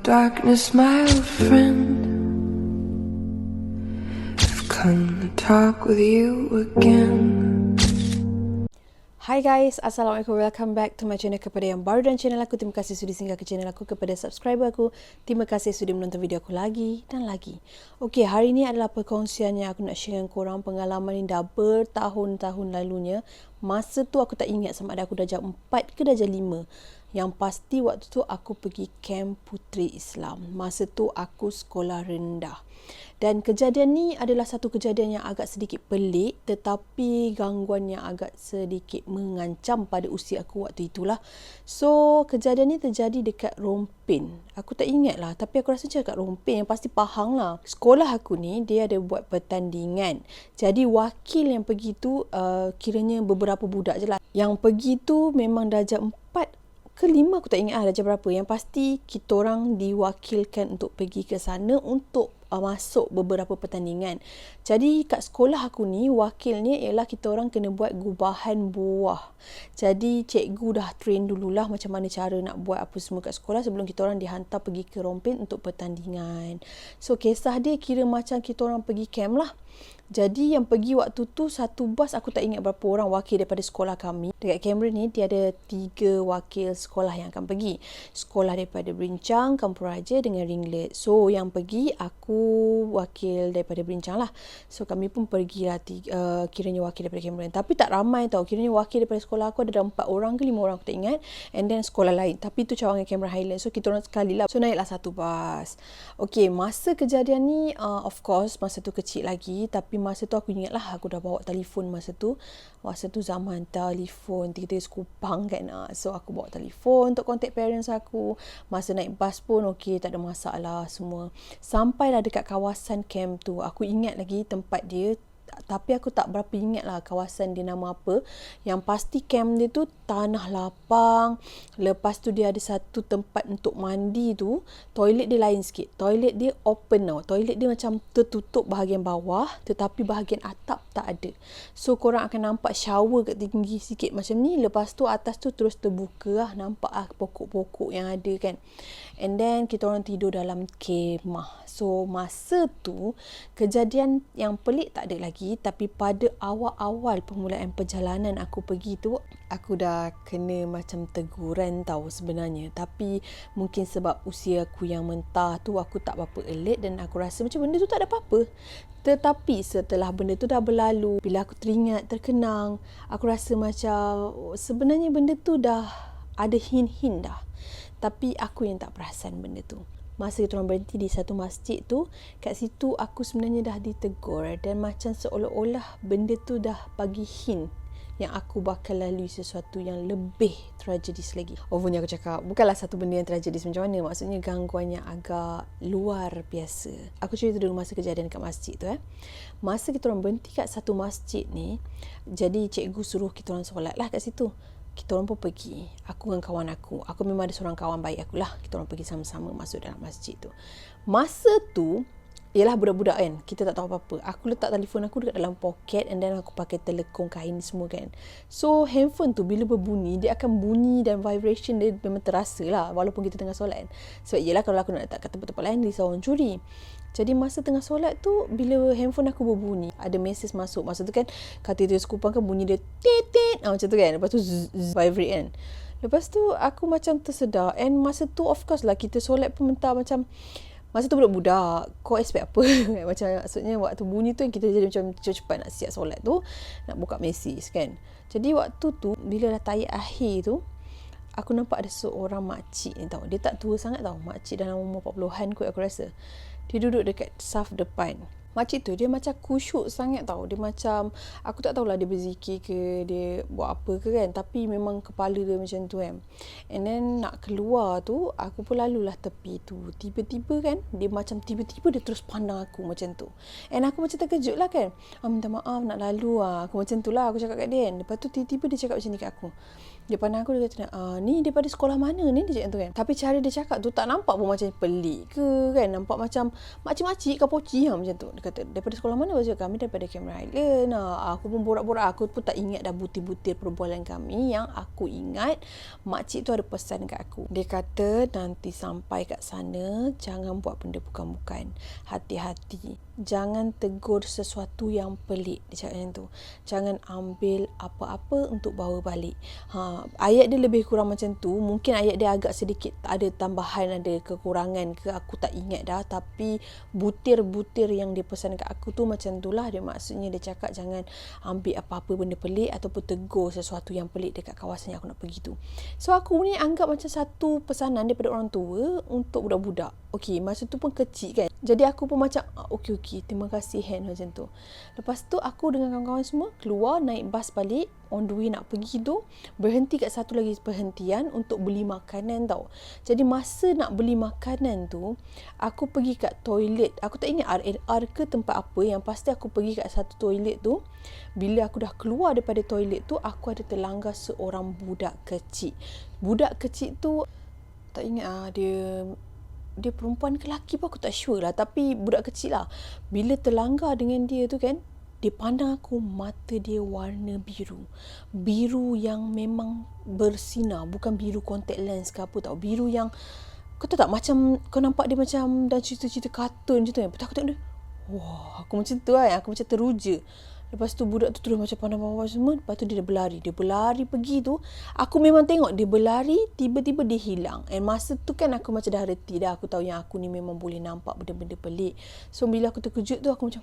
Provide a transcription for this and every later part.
Darkness, my old friend, I've come to talk with you again. Hi guys, Assalamualaikum. Welcome back to my channel. Kepada yang baru dan channel aku, terima kasih sudah singgah ke channel aku. Kepada subscriber aku, terima kasih sudah menonton video aku lagi dan lagi. Okey, hari ni adalah perkongsian yang aku nak share dengan korang. Pengalaman ni dah bertahun-tahun lalunya. Masa tu aku tak ingat sama ada aku darjah 4 ke darjah 5. Yang pasti waktu tu aku pergi Camp Puteri Islam. Masa tu aku sekolah rendah. Dan kejadian ni adalah satu kejadian yang agak sedikit pelik, tetapi gangguan yang agak sedikit mengancam pada usia aku waktu itulah. So, kejadian ni terjadi dekat Rompin. Aku tak ingat lah, tapi aku rasa dekat Rompin, yang pasti Pahang lah. Sekolah aku ni, dia ada buat pertandingan. Jadi, wakil yang pergi tu kiranya beberapa budak je lah. Yang pergi tu memang darjah 4 ke 5, aku tak ingat lah darjah berapa. Yang pasti kita orang diwakilkan untuk pergi ke sana untuk masuk beberapa pertandingan. Jadi kat sekolah aku ni, wakilnya ialah kita orang kena buat gubahan buah. Jadi cikgu dah train dululah macam mana cara nak buat apa semua kat sekolah sebelum kita orang dihantar pergi ke Rompin untuk pertandingan. So kisah dia kira macam kita orang pergi camp lah. Jadi yang pergi waktu tu satu bas, aku tak ingat berapa orang wakil daripada sekolah kami. Dekat Cameron ni dia ada 3 wakil sekolah yang akan pergi. Sekolah daripada Berincang, Kampung Raja dengan Ringlet. So yang pergi aku wakil daripada Berincang lah. So kami pun pergilah kiranya wakil daripada Cameron. Tapi tak ramai tau. Kiranya wakil daripada sekolah aku ada 4 orang ke 5 orang, aku tak ingat. And then sekolah lain. Tapi tu cawangan Cameron Highland. So kita orang sekali lah. So naiklah satu bas. Okay, masa kejadian ni of course masa tu kecil lagi. Tapi masa tu aku ingat lah aku dah bawa telefon masa tu. Masa tu zaman telefon tiga-tiga sekupang kan. So aku bawa telefon untuk contact parents aku. Masa naik bas pun okey, tak ada masalah semua. Sampailah dekat kawasan camp tu. Aku ingat lagi tempat dia. Tapi aku tak berapa ingat lah kawasan dia nama apa. Yang pasti camp dia tu tanah lapang. Lepas tu dia ada satu tempat untuk mandi tu. Toilet dia lain sikit. Toilet dia open tau. Toilet dia macam tertutup bahagian bawah. Tetapi bahagian atap tak ada. So korang akan nampak shower kat tinggi sikit macam ni. Lepas tu atas tu terus terbuka lah. Nampak lah pokok-pokok yang ada kan. And then kita orang tidur dalam kemah. So masa tu kejadian yang pelik tak ada lagi. Tapi pada awal-awal permulaan perjalanan aku pergi tu, aku dah kena macam teguran tau sebenarnya. Tapi mungkin sebab usia aku yang mentah tu, aku tak berapa alert dan aku rasa macam benda tu tak ada apa-apa. Tetapi setelah benda tu dah berlalu, bila aku teringat, terkenang, aku rasa macam sebenarnya benda tu dah ada hint-hint dah. Tapi aku yang tak perasan benda tu. Masa kita orang berhenti di satu masjid tu, kat situ aku sebenarnya dah ditegur dan macam seolah-olah benda tu dah bagi hint yang aku bakal lalui sesuatu yang lebih tragedis lagi. Overnya aku cakap, bukanlah satu benda yang tragedis macam mana, maksudnya gangguan yang agak luar biasa. Aku cerita dulu masa kejadian kat masjid tu. Masa kita orang berhenti kat satu masjid ni, jadi cikgu suruh kita orang solat lah kat situ. Kita orang pun pergi. Aku dengan kawan aku. Aku memang ada seorang kawan baik aku lah. Kita orang pergi sama-sama masuk dalam masjid tu. Masa tu, ialah budak-budak kan. Kita tak tahu apa-apa. Aku letak telefon aku dekat dalam poket and then aku pakai telekong kain semua kan. So, handphone tu bila berbunyi, dia akan bunyi dan vibration dia memang terasa lah. Walaupun kita tengah solat kan. Sebab ialah kalau aku nak letak kat tempat-tempat lain, dia orang curi. Jadi masa tengah solat tu, bila handphone aku berbunyi, ada mesej masuk. Masa tu kan, kata dia sekupang kan bunyi dia tit-tit. Macam tu kan. Lepas tu vibrate kan. Lepas tu aku macam tersedar. And masa tu of course lah kita solat pun mentah macam, masa tu budak-budak. Kau expect apa? Macam maksudnya waktu bunyi tu kita jadi macam cepat-cepat nak siap solat tu. Nak buka mesej kan. Jadi waktu tu, bila dah tayyat akhir tu, aku nampak ada seorang makcik ni tau. Dia tak tua sangat tau. Makcik dalam umur 40-an kot aku rasa. Dia duduk dekat saf depan. Makcik tu dia macam khusyuk sangat tau. Dia macam, aku tak tahulah dia berzikir ke, dia buat apa ke kan. Tapi memang kepala dia macam tu kan. And then nak keluar tu, aku pun lalulah tepi tu. Tiba-tiba kan, dia macam tiba-tiba dia terus pandang aku macam tu. And aku macam terkejut lah kan. Minta maaf nak lalu lah. Aku macam tu lah, aku cakap kat dia kan. Lepas tu tiba-tiba dia cakap macam ni kat aku. Dia pandang aku, dia kata, ni daripada sekolah mana ni? Dia cakap tu kan. Tapi cara dia cakap tu tak nampak pun macam pelik ke kan. Nampak macam makcik-makcik ke poci macam tu. Dia kata, daripada sekolah mana? Dia kata, kami daripada Cameron Highland. Aku pun borak-borak. Aku pun tak ingat dah butir-butir perbualan kami. Yang aku ingat, makcik tu ada pesan kat aku. Dia kata, nanti sampai kat sana, jangan buat benda bukan-bukan. Hati-hati. Jangan tegur sesuatu yang pelik. Dia cakap macam tu. Jangan ambil apa-apa untuk bawa balik. Ayat dia lebih kurang macam tu. Mungkin ayat dia agak sedikit ada tambahan, ada kekurangan ke, aku tak ingat dah. Tapi butir-butir yang dia pesan kat aku tu macam tu lah. Dia maksudnya dia cakap jangan ambil apa-apa benda pelik ataupun tegur sesuatu yang pelik dekat kawasan yang aku nak pergi tu. So aku ni anggap macam satu pesanan daripada orang tua untuk budak-budak. Okey, masa tu pun kecil kan. Jadi aku pun macam okey, terima kasih Hen, macam tu. Lepas tu aku dengan kawan-kawan semua keluar naik bas balik. On the way nak pergi tu, berhenti kat satu lagi perhentian untuk beli makanan tau. Jadi masa nak beli makanan tu, aku pergi kat toilet. Aku tak ingat R&R ke tempat apa, yang pasti aku pergi kat satu toilet tu. Bila aku dah keluar daripada toilet tu, aku ada terlanggar seorang budak kecil. Budak kecil tu tak ingat dia perempuan ke lelaki pun aku tak sure lah. Tapi budak kecil lah. Bila terlanggar dengan dia tu kan, dia pandang aku, mata dia warna biru. Biru yang memang bersinar. Bukan biru contact lens ke apa tau. Biru yang, kau tahu tak, macam kau nampak dia macam dalam cerita-cerita kartun macam tu kan. Lepas tu aku tengok dia, wah, aku macam tu kan. Aku macam teruja. Lepas tu budak tu terus macam pandang-pandang semua. Lepas tu dia berlari. Dia berlari pergi tu. Aku memang tengok dia berlari. Tiba-tiba dia hilang. And masa tu kan aku macam dah reti dah. Aku tahu yang aku ni memang boleh nampak benda-benda pelik. So bila aku terkejut tu, aku macam,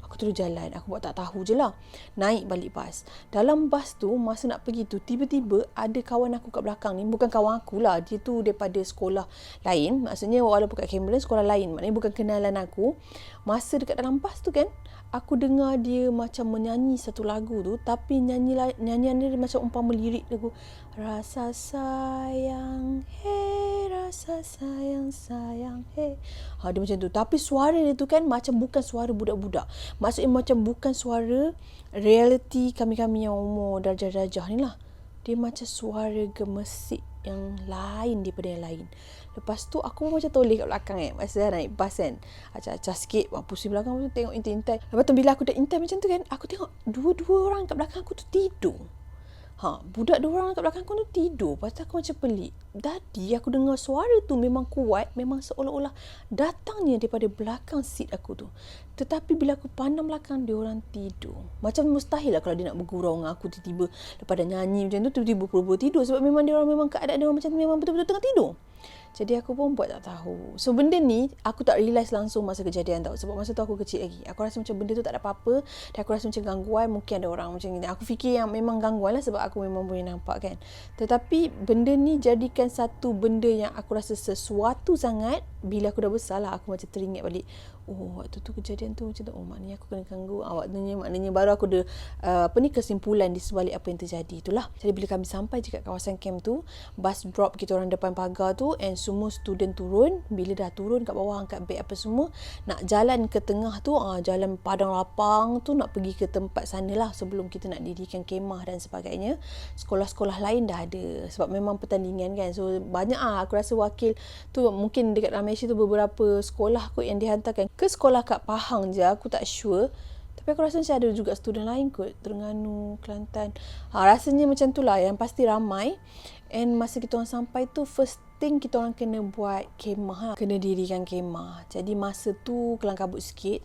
aku terus jalan. Aku buat tak tahu je lah. Naik balik bas. Dalam bas tu, masa nak pergi tu, tiba-tiba ada kawan aku kat belakang ni. Bukan kawan aku lah. Dia tu daripada sekolah lain. Maksudnya walaupun kat Cameron, sekolah lain. Maknanya bukan kenalan aku. Masa dekat dalam bas tu kan, aku dengar dia macam menyanyi satu lagu tu. Tapi nyanyian dia macam umpama lirik lagu. Rasa sayang, hey, rasa sayang, sayang, hey. Dia macam tu. Tapi suara dia tu kan macam bukan suara budak-budak. Maksudnya macam bukan suara reality kami-kami yang umur darjah-darjah ni lah. Dia macam suara gemesik yang lain daripada yang lain. Lepas tu aku pun macam toleh kat belakang kan. Masa naik bas kan, acah-acah sikit, pusing belakang tu, tengok intai-intai. Lepas tu bila aku dah intai macam tu kan, aku tengok dua-dua orang kat belakang aku tu tidur. Budak dua orang kat belakang aku tu tidur. Lepas tu aku macam pelik. Tadi aku dengar suara tu memang kuat. Memang seolah-olah datangnya daripada belakang seat aku tu. Tetapi bila aku pandang belakang, dia orang tidur. Macam mustahil lah kalau dia nak bergurau dengan aku tiba-tiba. Lepas dah nyanyi macam tu, tiba-tiba pura-pura tidur. Sebab memang dia orang, memang keadaan dia orang macam tu, memang betul-betul tengah tidur. Jadi aku pun buat tak tahu. So benda ni aku tak realise langsung masa kejadian tau. Sebab masa tu aku kecil lagi. Aku rasa macam benda tu tak ada apa-apa. Dan aku rasa macam gangguan. Mungkin ada orang macam ni. Aku fikir yang memang gangguan lah. Sebab aku memang boleh nampak kan. Tetapi benda ni jadikan satu benda yang aku rasa sesuatu sangat. Bila aku dah besar lah, aku macam teringat balik. Waktu tu kejadian tu macam tu. Maknanya aku kena ganggu. Maknanya baru aku ada kesimpulan di sebalik apa yang terjadi. Itulah. Jadi bila kami sampai dekat kawasan camp tu, bus drop kita orang depan pagar tu, and semua student turun. Bila dah turun kat bawah, angkat beg apa semua, nak jalan ke tengah tu, jalan padang lapang tu, nak pergi ke tempat sana lah sebelum kita nak dirikan kemah dan sebagainya. Sekolah-sekolah lain dah ada. Sebab memang pertandingan kan. So banyak aku rasa wakil tu, mungkin dekat Malaysia tu beberapa sekolah kot yang dihantarkan ke sekolah kat Pahang je, aku tak sure. Tapi aku rasa macam ada juga student lain kot, Terengganu, Kelantan. Rasanya macam tu lah, yang pasti ramai. And masa kita orang sampai tu, first thing kita orang kena buat kemah, kena dirikan kemah. Jadi masa tu kelang kabut sikit.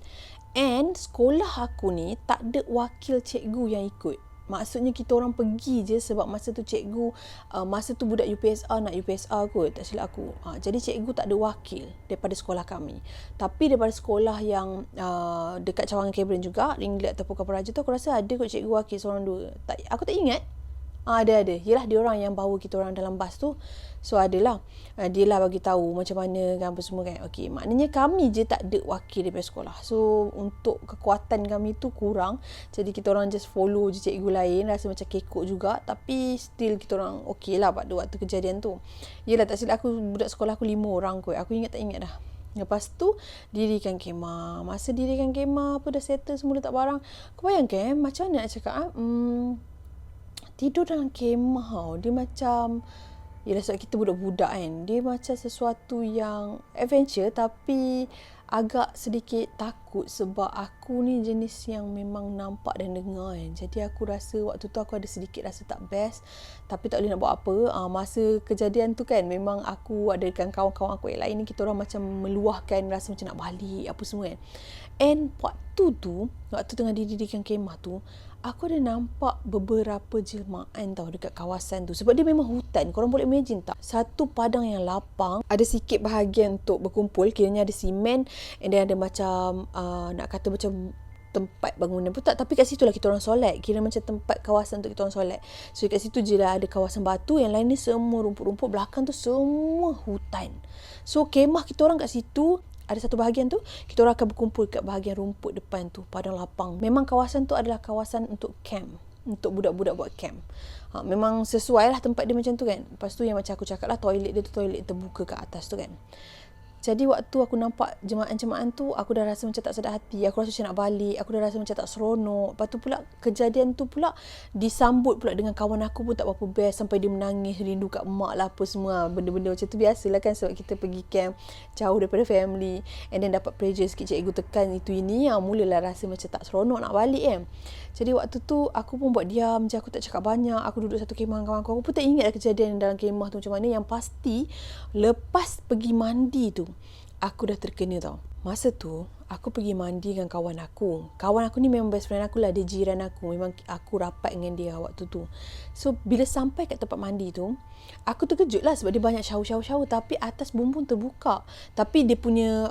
And sekolah aku ni tak ada wakil cikgu yang ikut. Maksudnya kita orang pergi je sebab masa tu cikgu, masa tu budak UPSR nak UPSR kot, tak silap aku. Jadi cikgu tak ada wakil daripada sekolah kami. Tapi daripada sekolah yang dekat Cawangan Cameron juga, Ringlet atau Puka Peraja tu, aku rasa ada kot cikgu wakil seorang dua. Aku tak ingat. Ada. Yelah, dia orang yang bawa kita orang dalam bas tu. So adalah. Dia lah bagi tahu macam mana kan, apa semua kan. Okey, maknanya kami je tak ada wakil daripada sekolah. So untuk kekuatan kami tu kurang. Jadi kita orang just follow je cikgu lain. Rasa macam kekok juga. Tapi still kita orang okey lah pada waktu kejadian tu. Yelah, tak silap aku, budak sekolah aku 5 orang kot. Aku tak ingat dah. Lepas tu dirikan kemah. Masa dirikan kemah apa dah settle semua letak barang. Kau bayangkan macam mana nak cakap tidur dalam kemah tau. Dia macam, yelah sebab kita budak-budak kan, dia macam sesuatu yang adventure tapi agak sedikit takut sebab aku ni jenis yang memang nampak dan dengar kan. Jadi aku rasa waktu tu aku ada sedikit rasa tak best, tapi tak boleh nak buat apa. Masa kejadian tu kan, memang aku ada dengan kawan-kawan aku yang lain ni, kita orang macam meluahkan rasa macam nak balik apa semua kan. And waktu tengah didirikan kemah tu, aku ada nampak beberapa jelmaan tau dekat kawasan tu. Sebab dia memang hutan. Korang boleh imagine tak? Satu padang yang lapang, ada sikit bahagian untuk berkumpul. Kiranya ada simen, and then ada macam, nak kata macam tempat bangunan pun tak. Tapi kat situ lah kita orang solat. Kira macam tempat kawasan untuk kita orang solat. So kat situ je lah ada kawasan batu. Yang lain ni semua rumput-rumput. Belakang tu semua hutan. So kemah kita orang kat situ, ada satu bahagian tu, kita orang akan berkumpul kat bahagian rumput depan tu, padang lapang. Memang kawasan tu adalah kawasan untuk camp, untuk budak-budak buat camp. Memang sesuai lah tempat dia macam tu kan. Lepas tu yang macam aku cakap lah, toilet dia tu toilet terbuka kat atas tu kan. Jadi waktu aku nampak jemaah-jemaah tu, aku dah rasa macam tak sedar hati. Aku rasa macam nak balik. Aku dah rasa macam tak seronok. Lepas tu pula, kejadian tu pula disambut pula dengan kawan aku pun tak berapa best. Sampai dia menangis, rindu kat mak lah apa semua. Benda-benda macam tu biasalah kan, sebab kita pergi camp jauh daripada family. And then dapat pressure sikit, cikgu tekan itu ini. Mulalah rasa macam tak seronok nak balik kan. Jadi waktu tu aku pun buat diam je. Aku tak cakap banyak. Aku duduk satu kemah dengan kawan aku. Aku pun tak ingat kejadian dalam kemah tu macam mana. Yang pasti, lepas pergi mandi tu, aku dah terkena tau. Masa tu, aku pergi mandi dengan kawan aku. Kawan aku ni memang best friend aku lah. Dia jiran aku. Memang aku rapat dengan dia waktu tu. So, bila sampai kat tempat mandi tu, aku terkejut lah sebab dia banyak shower. Tapi atas bumbung terbuka. Tapi dia punya,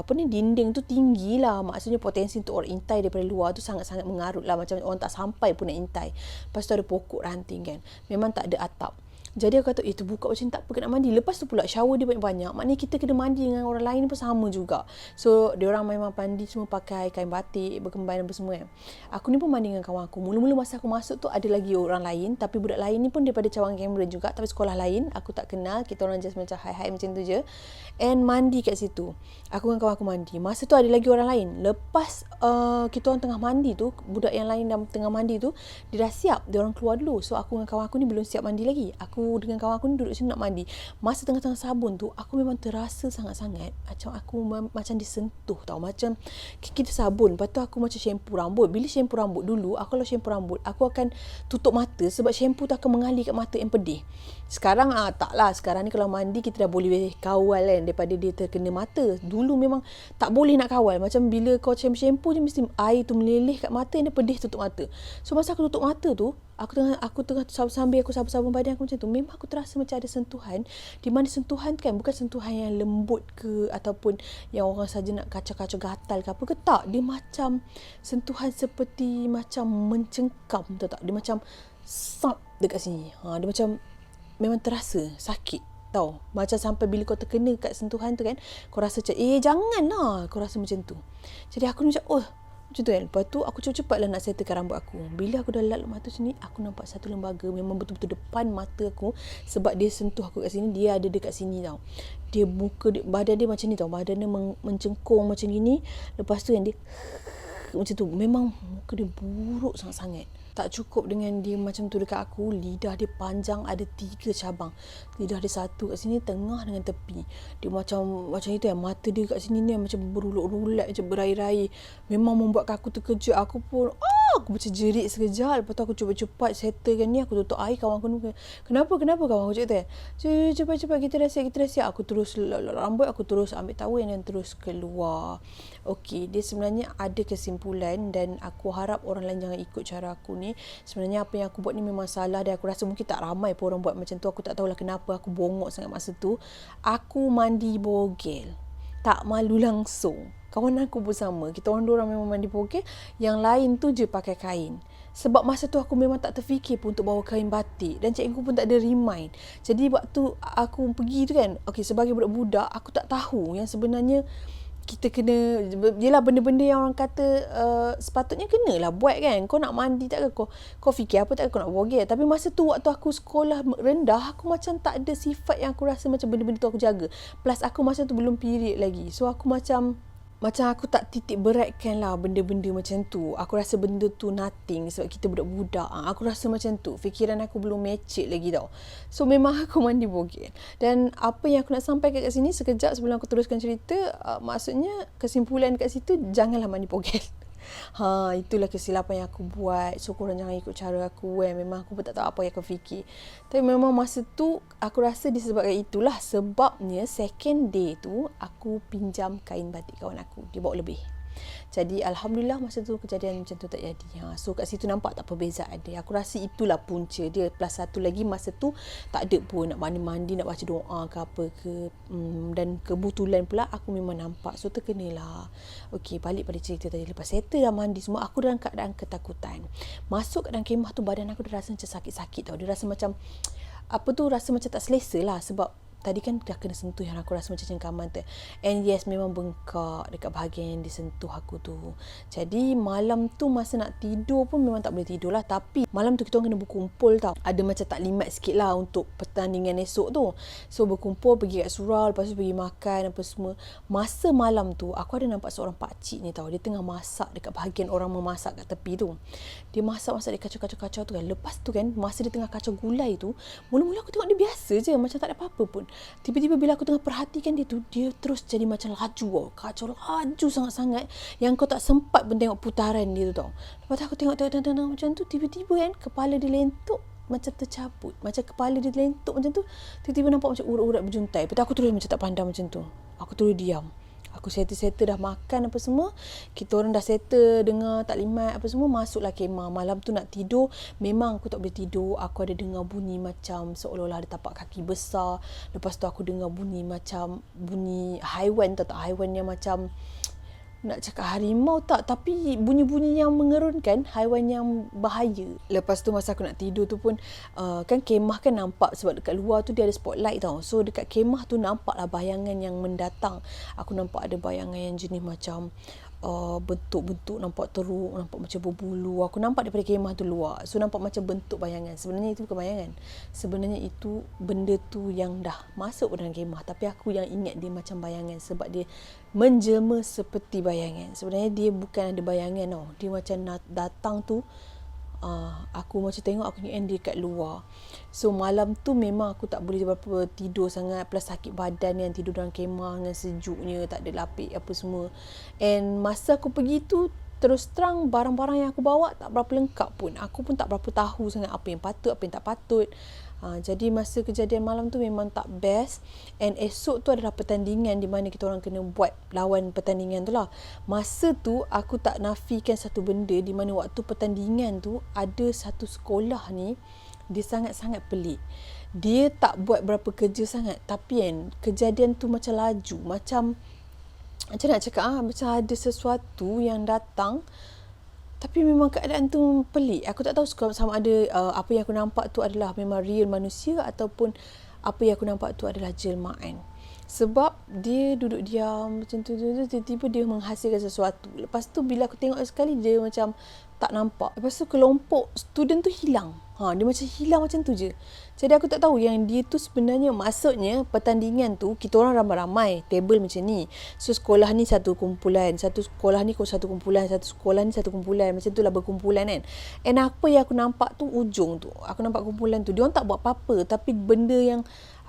dinding tu tinggi lah. Maksudnya potensi untuk orang intai daripada luar tu sangat-sangat mengarut lah. Macam orang tak sampai pun nak intai. Lepas tu ada pokok ranting kan. Memang tak ada atap. Jadi aku kata, terbuka macam tak apa ke nak mandi. Lepas tu pula shower dia banyak-banyak. Maknanya kita kena mandi dengan orang lain pun sama juga. So, diorang memang mandi semua pakai kain batik, berkemban apa semua kan. Aku ni pun mandi dengan kawan aku. Mula-mula masa aku masuk tu ada lagi orang lain. Tapi budak lain ni pun daripada cawangan Cameron juga. Tapi sekolah lain. Aku tak kenal. Kita orang just macam hai-hai macam tu je. And mandi kat situ. Aku dengan kawan aku mandi. Masa tu ada lagi orang lain. Lepas kita orang tengah mandi tu, budak yang lain dalam tengah mandi tu, dia dah siap. Dia orang keluar dulu. So, aku dengan kawan aku ni belum siap mandi lagi. Aku dengan kawan aku ni duduk sini nak mandi. Masa tengah-tengah sabun tu, aku memang terasa sangat-sangat macam aku macam disentuh tau. Macam kita sabun, lepas tu aku macam shampoo rambut. Bila shampoo rambut dulu, aku kalau shampoo rambut, aku akan tutup mata sebab shampoo tu akan mengalir kat mata yang pedih. Sekarang tak lah. Sekarang ni kalau mandi, kita dah boleh kawal kan daripada dia terkena mata. Dulu memang tak boleh nak kawal. Macam bila kau shampoo je, mesti air tu meleleh kat mata, yang dia pedih tutup mata. So masa aku tutup mata tu, aku tengah sambil aku sabun-sabun badan aku macam tu, memang aku terasa macam ada sentuhan. Di mana sentuhan tu kan bukan sentuhan yang lembut ke, ataupun yang orang saja nak kacau-kacau gatal ke apa ke, tak. Dia macam sentuhan seperti macam mencengkam, tahu tak? Dia macam sap dekat sini. Dia macam memang terasa sakit tau. Macam sampai bila kau terkena kat sentuhan tu kan, kau rasa macam janganlah, kau rasa macam tu. Jadi aku macam macam tu kan. Lepas tu aku cepat-cepatlah nak settlekan rambut aku. Bila aku dah lalup mata sini, aku nampak satu lembaga memang betul-betul depan mata aku. Sebab dia sentuh aku kat sini, dia ada dekat sini tau. Dia badan dia macam ni tau. Badan dia mencengkung macam gini. Lepas tu kan dia macam tu. Memang muka dia buruk sangat-sangat. Tak cukup dengan dia macam tu dekat aku, lidah dia panjang, ada 3 cabang. Lidah dia satu kat sini, tengah dengan tepi. Dia macam itu kan. Mata dia kat sini ni macam berulut-ulut, macam berair-air. Memang membuat aku terkejut. Aku pun aku macam jerit sekejap. Lepas tu aku cepat-cepat settlekan ni. Aku tutup air. Kawan aku ni, kenapa kawan aku cakap tu cepat-cepat, kita dah siap. Aku terus rambut, aku terus ambil towel dan terus keluar. Okey, dia sebenarnya ada kesimpulan, dan aku harap orang lain jangan ikut cara aku ni. Sebenarnya apa yang aku buat ni memang salah, dan aku rasa mungkin tak ramai pun orang buat macam tu. Aku tak tahulah kenapa aku bongok sangat masa tu. Aku mandi bogel, tak malu langsung. Kawan aku pun sama. Kita orang 2 orang memang mandi bogel. Yang lain tu je pakai kain. Sebab masa tu aku memang tak terfikir pun untuk bawa kain batik. Dan cikgu pun tak ada remind. Jadi waktu aku pergi tu kan, sebagai budak-budak, aku tak tahu yang sebenarnya kita kena, yelah benda-benda yang orang kata sepatutnya kenalah buat kan. Kau nak mandi tak ke? Kau fikir apa tak ke kau nak bogel. Tapi masa tu waktu aku sekolah rendah, aku macam tak ada sifat yang aku rasa macam benda-benda tu aku jaga. Plus aku masa tu belum period lagi. So aku macam macam aku tak titik beratkan lah benda-benda macam tu. Aku rasa benda tu nothing sebab kita budak-budak. Aku rasa macam tu. Fikiran aku belum match lagi tau. So memang aku mandi bogel. Dan apa yang aku nak sampaikan kat sini sekejap sebelum aku teruskan cerita, maksudnya kesimpulan kat situ, janganlah mandi bogel. Itulah kesilapan yang aku buat. So korang jangan ikut cara aku memang aku pun tak tahu apa yang aku fikir. Tapi memang masa tu aku rasa disebabkan itulah sebabnya second day tu aku pinjam kain batik kawan aku. Dia bawa lebih. Jadi Alhamdulillah masa tu kejadian macam tu tak jadi. So kat situ nampak tak perbezaan dia. Aku rasa itulah punca dia. Plus satu lagi masa tu tak ada pun nak mandi-mandi, nak baca doa ke apa ke. Dan kebetulan pula aku memang nampak. So terkenalah. Okey, balik pada cerita tadi. Lepas settle dah mandi semua, aku dalam keadaan ketakutan. Masuk kat dalam kemah tu badan aku dah rasa macam sakit-sakit tau. Dia rasa macam rasa macam tak selesa lah sebab tadi kan dah kena sentuh yang aku rasa macam cengkaman tu. And yes, memang bengkak dekat bahagian yang disentuh aku tu. Jadi malam tu masa nak tidur pun memang tak boleh tidur lah. Tapi malam tu kita orang kena berkumpul tau. Ada macam taklimat sikit lah untuk pertandingan esok tu. So berkumpul pergi kat surau, lepas tu pergi makan apa semua. Masa malam tu aku ada nampak seorang pakcik ni tau. Dia tengah masak dekat bahagian orang memasak kat tepi tu. Dia masak-masak, dia kacau-kacau tu kan. Lepas tu kan masa dia tengah kacau gulai tu, mula-mula aku tengok dia biasa je, macam tak ada apa-apa pun. Tiba-tiba bila aku tengah perhatikan dia tu, dia terus jadi macam laju. Kacau laju sangat-sangat yang kau tak sempat pun tengok putaran dia tu tau. Lepas tu aku tengok macam tu, tiba-tiba kan kepala dia lentuk macam tercabut. Macam kepala dia lentuk macam tu, tiba-tiba nampak macam urat-urat berjuntai. Lepas tu aku terus macam tak pandang macam tu. Aku terus diam. Aku settle dah makan apa semua. Kita orang dah settle dengar taklimat apa semua. Masuklah kemah. Malam tu nak tidur, memang aku tak boleh tidur. Aku ada dengar bunyi macam seolah-olah ada tapak kaki besar. Lepas tu aku dengar bunyi macam bunyi haiwan, tak haiwan yang macam nak cakap harimau tak, tapi bunyi-bunyi yang mengerunkan, haiwan yang bahaya. Lepas tu masa aku nak tidur tu pun kan kemah kan nampak sebab dekat luar tu dia ada spotlight tau. So dekat kemah tu nampaklah bayangan yang mendatang. Aku nampak ada bayangan yang jenis macam bentuk-bentuk nampak teruk, nampak macam berbulu. Aku nampak daripada kemah tu luar. So nampak macam bentuk bayangan. Sebenarnya itu bukan bayangan. Sebenarnya itu benda tu yang dah masuk dalam kemah. Tapi aku yang ingat dia macam bayangan sebab dia menjelma seperti bayangan. Sebenarnya dia bukan ada bayangan tau. Dia macam datang tu. Aku macam tengok, aku ingat dia kat luar. So malam tu memang aku tak boleh berapa tidur sangat. Plus sakit badan yang tidur dalam kemah dengan sejuknya, tak ada lapik apa semua. And masa aku pergi tu, terus terang barang-barang yang aku bawa tak berapa lengkap pun. Aku pun tak berapa tahu sangat apa yang patut, apa yang tak patut. Jadi masa kejadian malam tu memang tak best. And esok tu adalah pertandingan di mana kita orang kena buat lawan pertandingan tu lah. Masa tu aku tak nafikan satu benda, di mana waktu pertandingan tu ada satu sekolah ni, dia sangat-sangat pelik. Dia tak buat berapa kerja sangat, tapi kan kejadian tu macam laju. Macam nak cakap macam ada sesuatu yang datang. Tapi memang keadaan tu pelik. Aku tak tahu sama ada apa yang aku nampak tu adalah memang real manusia ataupun apa yang aku nampak tu adalah jelmaan. Sebab dia duduk diam macam tu, tiba-tiba dia menghasilkan sesuatu. Lepas tu bila aku tengok sekali, dia macam tak nampak. Lepas tu kelompok student tu hilang. Dia macam hilang macam tu je. Jadi aku tak tahu yang dia tu sebenarnya, maksudnya pertandingan tu kita orang ramai-ramai, table macam ni. So sekolah ni satu kumpulan, satu sekolah ni satu kumpulan, satu sekolah ni satu kumpulan. Macam tu lah berkumpulan kan. And apa yang aku nampak tu ujung tu, aku nampak kumpulan tu, diorang tak buat apa-apa, tapi benda yang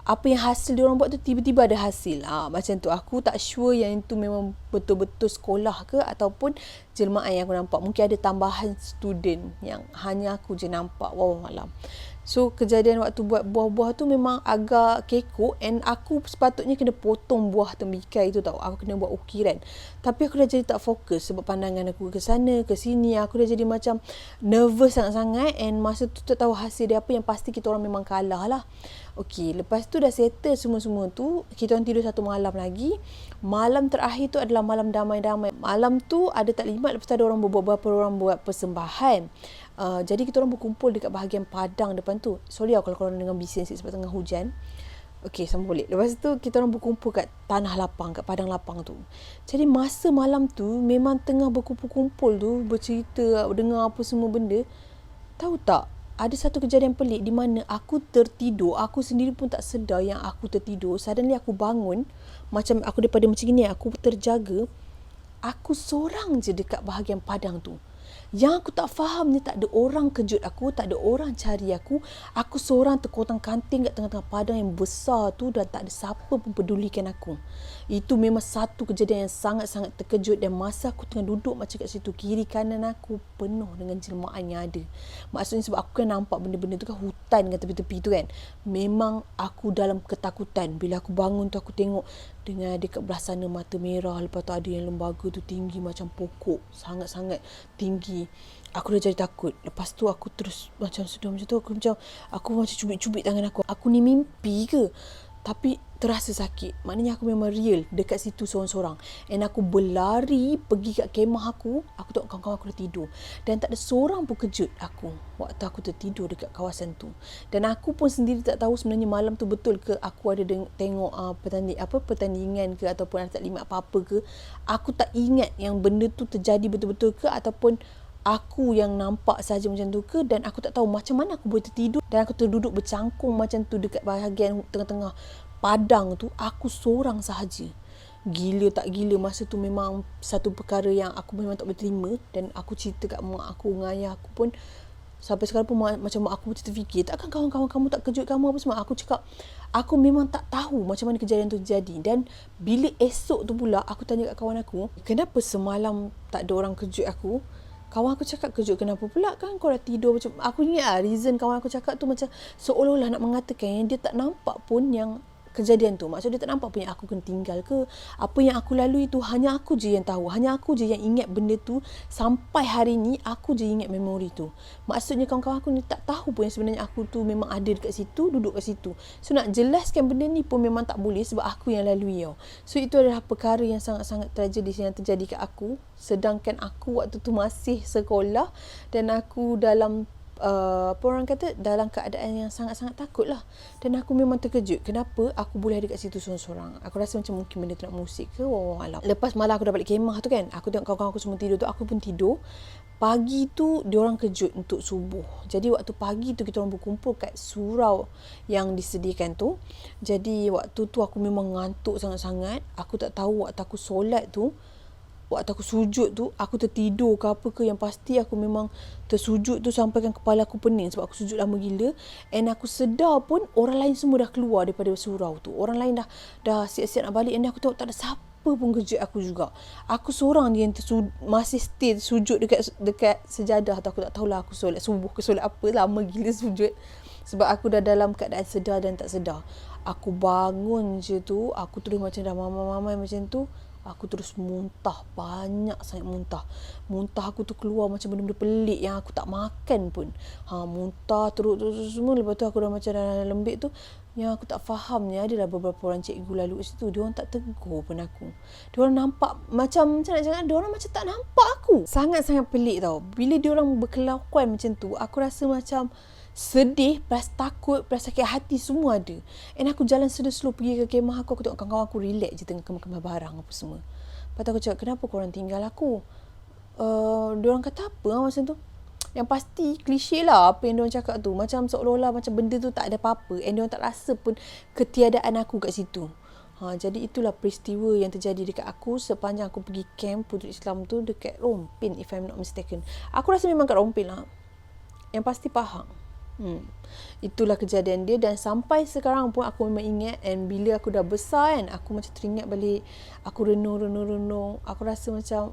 apa yang hasil diorang buat tu tiba-tiba ada hasil. Macam tu. Aku tak sure yang itu memang betul-betul sekolah ke ataupun jelmaan yang aku nampak. Mungkin ada tambahan student yang hanya aku je nampak. Wow, malam. So kejadian waktu buat buah-buah tu memang agak kekok. And aku sepatutnya kena potong buah tembikai tu tau. Aku kena buat ukiran. Tapi aku dah jadi tak fokus sebab pandangan aku ke sana ke sini. Aku dah jadi macam nervous sangat-sangat. And masa tu tak tahu hasil dia apa. Yang pasti kita orang memang kalah lah. Okey, lepas tu dah settle semua-semua tu. Kita orang tidur satu malam lagi. Malam terakhir tu adalah malam damai-damai. Malam tu ada taklimat. Lepas tu ada orang beberapa orang buat persembahan. Jadi kita orang berkumpul dekat bahagian padang depan tu. Sorry kalau korang dengar bising sikit sebab tengah hujan. Okey, sama boleh. Lepas tu kita orang berkumpul kat tanah lapang, kat padang lapang tu. Jadi masa malam tu memang tengah berkumpul-kumpul tu, bercerita, dengar apa semua benda. Tahu tak? Ada satu kejadian pelik di mana aku tertidur. Aku sendiri pun tak sedar yang aku tertidur. Suddenly aku bangun. Macam aku daripada macam ni, aku terjaga. aku seorang je dekat bahagian padang tu. Yang aku tak faham ni, tak ada orang kejut aku, tak ada orang cari aku. Aku seorang terkotang-kanting kat tengah-tengah padang yang besar tu dan tak ada siapa pun pedulikan aku. Itu memang satu kejadian yang sangat-sangat terkejut, dan masa aku tengah duduk macam kat situ, kiri kanan aku penuh dengan jelmaan yang ada. Maksudnya sebab aku kan nampak benda-benda tu kan, hutan kan tepi-tepi tu kan. Memang aku dalam ketakutan. Bila aku bangun tu aku tengok dengan dekat belah sana mata merah. Lepas tu ada yang lembaga tu tinggi macam pokok, sangat-sangat tinggi. Aku dah jadi takut. Lepas tu aku terus macam sudah macam tu, aku macam cubit-cubit tangan aku. Aku ni mimpi ke? Tapi terasa sakit. Maknanya aku memang real dekat situ seorang-seorang. And aku berlari pergi kat kemah aku. Aku tengok kawan-kawan aku dah tidur. Dan tak ada seorang pun kejut aku waktu aku tertidur dekat kawasan tu. Dan aku pun sendiri tak tahu sebenarnya malam tu betul ke aku ada tengok pertandingan ke, ataupun ada taklimat apa-apa ke. Aku tak ingat yang benda tu terjadi betul-betul ke, ataupun aku yang nampak saja macam tu ke. Dan aku tak tahu macam mana aku boleh tertidur dan aku terduduk bercangkung macam tu dekat bahagian tengah-tengah padang tu, aku seorang sahaja. Gila tak gila, masa tu memang satu perkara yang aku memang tak boleh terima. Dan aku cerita kat mak aku dengan ayah aku pun, sampai sekarang pun macam mak aku macam terfikir, takkan kawan-kawan kamu tak kejut kamu apa semua. Aku cakap aku memang tak tahu macam mana kejadian tu terjadi. Dan bila esok tu pula aku tanya kat kawan aku, kenapa semalam tak ada orang kejut aku? Kawan aku cakap, kejut kenapa pula, kan kau dah tidur. Macam aku ingat reason kawan aku cakap tu macam seolah-olah nak mengatakan yang dia tak nampak pun yang kejadian tu. Maksud dia tak nampak pun yang aku kena tinggal ke. Apa yang aku lalui tu hanya aku je yang tahu. Hanya aku je yang ingat benda tu. Sampai hari ni aku je ingat memori tu. Maksudnya kawan-kawan aku ni tak tahu pun yang sebenarnya aku tu memang ada dekat situ, duduk kat situ. So nak jelaskan benda ni pun memang tak boleh sebab aku yang lalui tau. So itu adalah perkara yang sangat-sangat tragedi yang terjadi kat aku. Sedangkan aku waktu tu masih sekolah dan aku dalam apa orang kata, dalam keadaan yang sangat-sangat takut lah. Dan aku memang terkejut kenapa aku boleh ada kat situ seorang-seorang. Aku rasa macam mungkin benda tu nak musik ke, wallahualam. Lepas malam aku dah balik kemah tu kan, aku tengok kawan-kawan aku semua tidur tu, aku pun tidur. Pagi tu diorang kejut untuk subuh. Jadi waktu pagi tu kita orang berkumpul kat surau yang disediakan tu. Jadi waktu tu aku memang ngantuk sangat-sangat. Aku tak tahu waktu aku solat tu, waktu aku sujud tu, aku tertidur ke apa ke, yang pasti aku memang tersujud tu sampai kan kepala aku pening sebab aku sujud lama gila. And aku sedar pun orang lain semua dah keluar daripada surau tu. Orang lain dah siap-siap nak balik. And aku tengok tak ada siapa pun kejut aku juga. Aku seorang je yang masih stay sujud dekat sejadah tu. Aku tak tahulah aku solat subuh ke solat apa, lama gila sujud. Sebab aku dah dalam keadaan sedar dan tak sedar. Aku bangun je tu, aku terus macam dah mamai-mamai macam tu. Aku terus muntah, banyak sangat muntah. Muntah aku tu keluar macam benda-benda pelik yang aku tak makan pun. Muntah terus semua. Lepas tu aku dah macam dah lembik tu. Yang aku tak fahamnya, adalah beberapa orang cikgu lalu kat situ. Diorang tak tegur pun aku. Diorang nampak macam nak cakap, diorang macam tak nampak aku. Sangat-sangat pelik tau. Bila diorang berkelakuan macam tu, aku rasa macam sedih, plus takut, plus sakit hati semua ada. And aku jalan slow pergi ke kemah aku. Aku tengok kawan-kawan aku relax je tengah kemas barang apa semua. Lepas tu aku cakap, kenapa korang tinggal aku? Diorang kata apa macam tu? Yang pasti klise lah apa yang diorang cakap tu. Macam seolah-olah macam benda tu tak ada apa-apa. And diorang tak rasa pun ketiadaan aku kat situ. Jadi itulah peristiwa yang terjadi dekat aku sepanjang aku pergi camp Puteri Islam tu dekat Rompin, if I'm not mistaken. Aku rasa memang kat Rompin lah. Yang pasti Pahang. Itulah kejadian dia. Dan sampai sekarang pun aku memang ingat. And bila aku dah besar kan, aku macam teringat balik. Aku renung. Aku rasa macam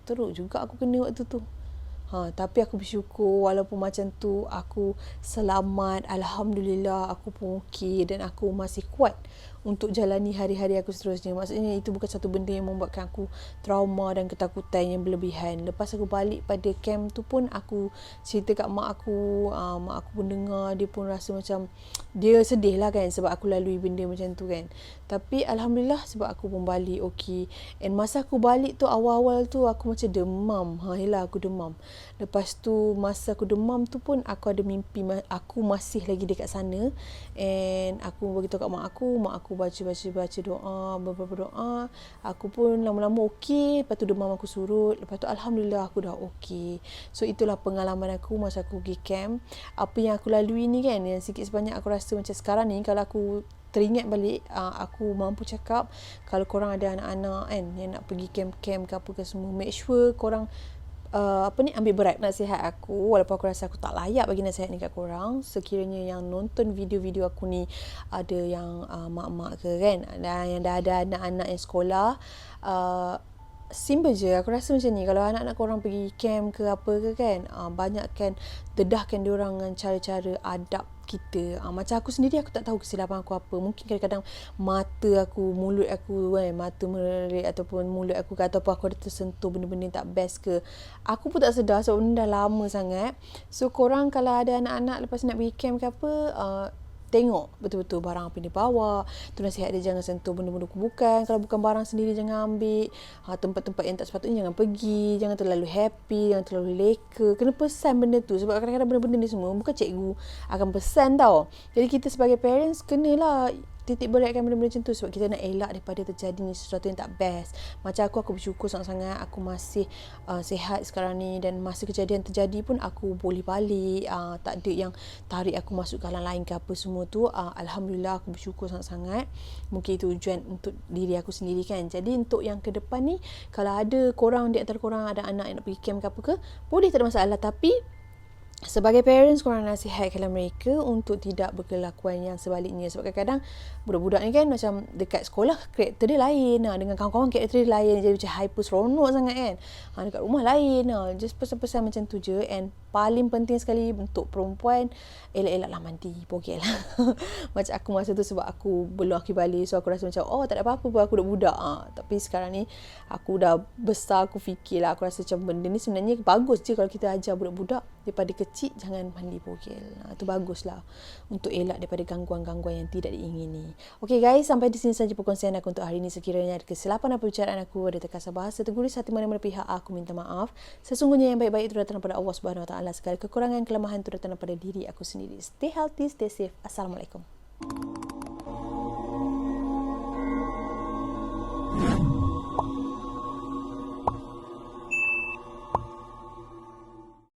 teruk juga aku kena waktu tu. Tapi aku bersyukur walaupun macam tu aku selamat. Alhamdulillah aku pun okey. Dan aku masih kuat untuk jalani hari-hari aku seterusnya. Maksudnya itu bukan satu benda yang membuatkan aku trauma dan ketakutan yang berlebihan. Lepas aku balik pada camp tu pun aku cerita kat mak aku. Mak aku pun dengar. Dia pun rasa macam dia sedih lah kan sebab aku lalui benda macam tu kan. Tapi Alhamdulillah sebab aku pun balik okey. And masa aku balik tu awal-awal tu aku macam demam. Yelah aku demam. Lepas tu masa aku demam tu pun aku ada mimpi aku masih lagi dekat sana. And aku beritahu kat mak aku baca doa, beberapa doa. Aku pun lama-lama okey. Lepas tu demam aku surut. Lepas tu Alhamdulillah aku dah okey. So itulah pengalaman aku masa aku pergi camp. Apa yang aku lalui ni kan, yang sikit sebanyak aku rasa macam sekarang ni kalau aku teringat balik aku mampu cakap, kalau korang ada anak-anak kan yang nak pergi camp-camp ke apa ke semua, make sure korang ambil berat nasihat aku, walaupun aku rasa aku tak layak bagi nasihat ni kat korang. Sekiranya yang nonton video-video aku ni ada yang mak-mak ke kan, dan yang dah ada anak-anak yang sekolah, simple je aku rasa macam ni. Kalau anak-anak korang pergi camp ke apa ke kan, banyakkan dedahkan diorang dengan cara-cara adab kita. Macam aku sendiri, aku tak tahu kesilapan aku apa. Mungkin kadang-kadang mata aku, mulut aku kan, mata melirik ataupun mulut aku ke, ataupun aku ada tersentuh benda-benda yang tak best ke, aku pun tak sedar sebab benda dah lama sangat. So korang kalau ada anak-anak lepas nak pergi camp ke apa, tengok betul-betul barang apa dia bawa. Tu nasihat dia, jangan sentuh benda-benda bukan. Kalau bukan barang sendiri jangan ambil. Tempat-tempat yang tak sepatutnya jangan pergi. Jangan terlalu happy, jangan terlalu leka. Kena pesan benda tu, sebab kadang-kadang benda-benda ni semua bukan cikgu akan pesan tau. Jadi kita sebagai parents kenalah titik beratkan benda-benda macam tu, sebab kita nak elak daripada terjadi sesuatu yang tak best. Macam aku bersyukur sangat-sangat aku masih sihat sekarang ni, dan masa kejadian terjadi pun aku boleh balik, tak ada yang tarik aku masuk ke halang lain ke apa semua tu. Alhamdulillah, aku bersyukur sangat-sangat. Mungkin itu ujian untuk diri aku sendiri kan. Jadi untuk yang ke depan ni, kalau ada korang, di antara korang ada anak yang nak pergi camp ke apa ke, boleh, tak ada masalah. Tapi sebagai parents, korang nasihatkanlah mereka untuk tidak berkelakuan yang sebaliknya. Sebab kadang-kadang budak-budak ni kan macam dekat sekolah karakter dia lain, dengan kawan-kawan karakter dia lain, jadi macam hyper seronok sangat kan. Dekat rumah lain. Just pesan-pesan macam tu je. And paling penting sekali untuk perempuan, elak-elaklah mandi, bogel. Macam aku masa tu, sebab aku belum akhir balik, so aku rasa macam tak ada apa-apa pun, aku budak. Tapi sekarang ni aku dah besar, aku fikir lah, aku rasa macam benda ni sebenarnya bagus je kalau kita ajar budak-budak daripada kecil jangan mandi bogel. Itu baguslah untuk elak daripada gangguan-gangguan yang tidak diingini. Okay guys, sampai di sini saja perkongsian aku untuk hari ini. Sekiranya ada kesilapan apa ucapan aku, ada terkasar bahasa, terguris hati mana-mana pihak, aku minta maaf. Sesungguhnya yang baik-baik itu datang daripada Allah Subhanahu Wa Taala. Segala kekurangan, kelemahan itu datang daripada diri aku sendiri. Stay healthy, stay safe. Assalamualaikum.